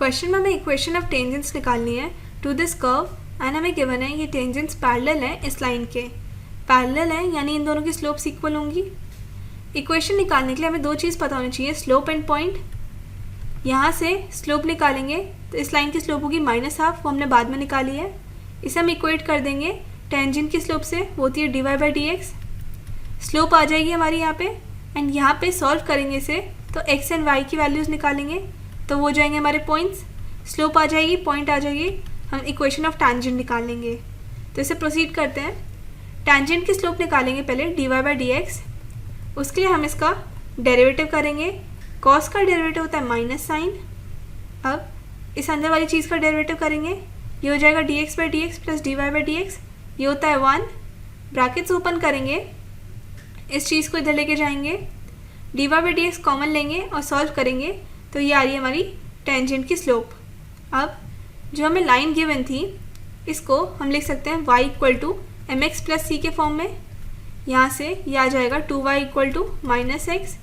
Question में हमें equation of tangents निकालनी है टू दिस कर्व एंड हमें गिवन है ये टेंजेंट्स पैरेलल हैं इस लाइन के, पैरेलल हैं यानी इन दोनों की स्लोप्स इक्वल होंगी। इक्वेशन निकालने के लिए हमें दो चीज़ पता होनी चाहिए, स्लोप एंड पॉइंट। यहाँ से स्लोप निकालेंगे तो इस लाइन की स्लोप होगी -½ वो हमने बाद में निकाली है। इसे हम इक्वेट कर देंगे टेंजेंट की स्लोप से, वो होती है dy/dx। स्लोप आ जाएगी हमारी यहाँ पे एंड यहाँ पे सॉल्व करेंगे इसे तो x एंड y की वैल्यूज़ निकालेंगे तो वो जाएंगे हमारे पॉइंट्स, स्लोप आ जाएगी, पॉइंट आ जाएगी, हम इक्वेशन ऑफ टैंजेंट निकाल लेंगे। तो इसे प्रोसीड करते हैं। टैंजेंट की स्लोप निकालेंगे पहले dy/dx, उसके लिए हम इसका डेरिवेटिव करेंगे। कॉस का डेरिवेटिव होता है माइनस साइन। अब इस अंदर वाली चीज़ का डेरिवेटिव करेंगे, ये हो जाएगा dx/dx प्लस dy/dx, ये होता है 1। ब्रैकेट्स ओपन करेंगे, इस चीज़ को इधर लेके जाएंगे, dy/dx कॉमन लेंगे और सॉल्व करेंगे तो ये आ रही है हमारी टेंजेंट की स्लोप। अब जो हमें लाइन गिवन थी इसको हम लिख सकते हैं y = mx + c के फॉर्म में। यहाँ से ये आ जाएगा 2y = -x,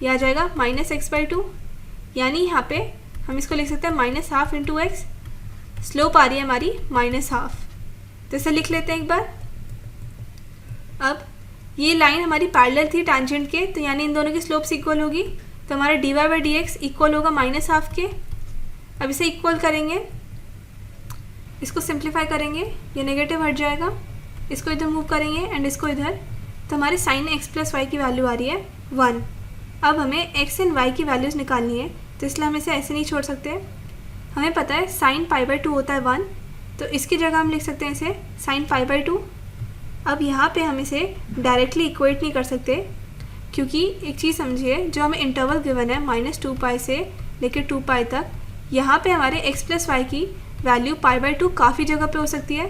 ये आ जाएगा -x/2, यानी यहाँ पे हम इसको लिख सकते हैं -½ × x। स्लोप आ रही है हमारी -½ तो इसे लिख लेते हैं एक बार। अब ये लाइन हमारी पैरेलल थी टैंजेंट के, तो यानी इन दोनों की स्लोप्स इक्वल होगी, तो हमारा dy/dx इक्वल होगा -½ के। अब इसे इक्वल करेंगे, इसको सिंप्लीफाई करेंगे, ये नेगेटिव हट जाएगा, इसको इधर मूव करेंगे एंड इसको इधर, तो हमारे sin x + y की वैल्यू आ रही है 1। अब हमें x एंड y की वैल्यूज़ निकालनी है तो इसलिए हम इसे ऐसे नहीं छोड़ सकते। हमें पता है sin π/2 होता है 1, तो इसकी जगह हम लिख सकते हैं इसे sin π/2। अब यहाँ पे हम इसे डायरेक्टली इक्वेट नहीं कर सकते, क्योंकि एक चीज़ समझिए, जो हमें इंटरवल गिवन है -2π से लेकर 2π तक, यहाँ पे हमारे x + y की वैल्यू π/2 काफ़ी जगह पे हो सकती है,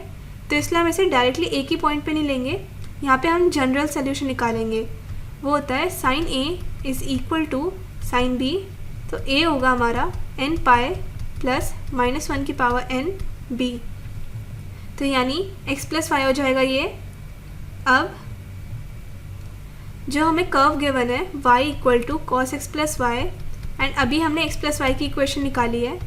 तो इसलिए हम इसे डायरेक्टली एक ही पॉइंट पे नहीं लेंगे। यहाँ पे हम जनरल सोल्यूशन निकालेंगे, वो होता है sin A = sin B, तो A होगा हमारा nπ + -1n b, तो यानी x + y हो जाएगा ये। अब जो हमें कर्व गिवन है y = cos x + y and अभी हमने x + y की इक्वेशन निकाली है,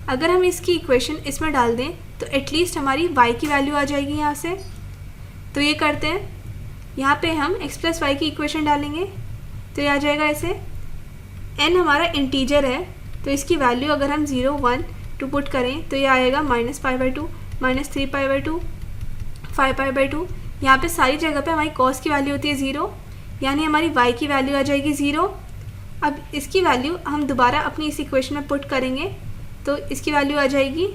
अगर हम इसकी इक्वेशन इसमें डाल दें तो एटलीस्ट हमारी y की वैल्यू आ जाएगी यहाँ से। तो ये करते हैं, यहाँ पे हम x + y की इक्वेशन डालेंगे तो ये आ जाएगा ऐसे। n हमारा इंटीजर है तो इसकी वैल्यू अगर हम 0, 1, 2 पुट करें तो ये आएगा -π/2, -3π/2, 5π/2। यहाँ पे सारी जगह पे हमारी cos की वैल्यू होती है 0, यानी हमारी y की वैल्यू आ जाएगी 0। अब इसकी वैल्यू हम दोबारा अपनी इस इक्वेशन में पुट करेंगे तो इसकी वैल्यू आ जाएगी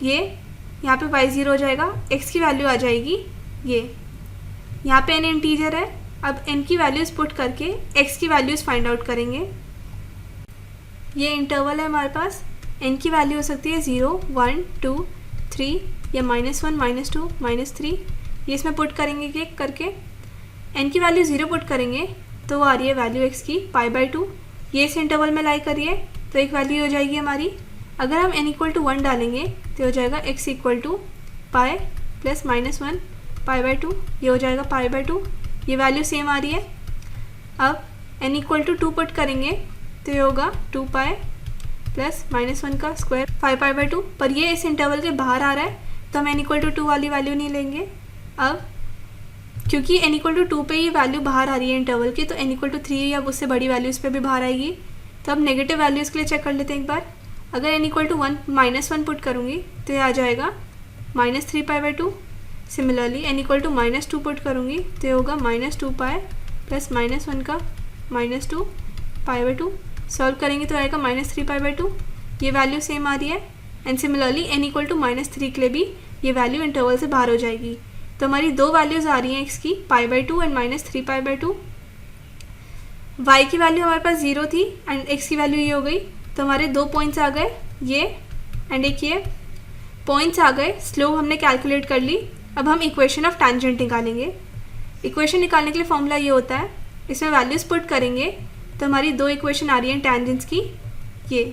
ये, यहाँ पे y 0 हो जाएगा, x की वैल्यू आ जाएगी ये। यहाँ पे n इंटीजर है, अब n की वैल्यूज़ पुट करके x की वैल्यूज़ फाइंड आउट करेंगे। ये इंटरवल है हमारे पास, n की वैल्यू हो सकती है 0, 1, 2, 3 या -1, -2, -3, ये इसमें पुट करेंगे कि करके n की वैल्यू 0 पुट करेंगे तो वो आ रही है वैल्यू x की π/2, ये इस इंटरवल में लाई करिए तो एक वैल्यू हो जाएगी हमारी। अगर हम n = 1 डालेंगे तो हो जाएगा x = π + -1 π/2, ये हो जाएगा π/2, ये वैल्यू सेम आ रही है। अब n = 2 पुट करेंगे तो ये होगा 2π + -1 का स्क्वायर 5π/2, पर ये इस इंटरवल के बाहर आ रहा है तो हम n = 2 वाली वैल्यू नहीं लेंगे। अब क्योंकि n = 2 पे ये वैल्यू बाहर आ रही है इंटरवल की, तो n = 3 या उससे बड़ी वैल्यू इस पर भी बाहर आएगी। तो अब नेगेटिव वैल्यूज़ के लिए चेक कर लेते हैं एक बार। अगर n = 1, -1 पुट करूँगी तो ये आ जाएगा -3π/2। सिमिलरली n = -2 पुट करूँगी तो ये होगा -2π + -1 का -2 π/2। सॉल्व करेंगे तो आएगा -3π/2, ये वैल्यू सेम आ रही है। एंड सिमिलरली n = -3 के लिए भी ये वैल्यू इंटरवल से बाहर हो जाएगी। तो हमारी दो वैल्यूज़ आ रही हैं x की π/2 एंड -3π/2। y की वैल्यू हमारे पास 0 थी एंड x की वैल्यू ये हो गई, तो हमारे दो पॉइंट्स आ गए, ये एंड एक ये पॉइंट्स आ गए। स्लोप हमने कैलकुलेट कर ली। अब हम इक्वेशन ऑफ टैंजेंट निकालेंगे। इक्वेशन निकालने के लिए फॉर्मूला ये होता है, इसमें वैल्यूज़ पुट करेंगे तो हमारी दो इक्वेशन आ रही हैं टैंजेंट्स की, ये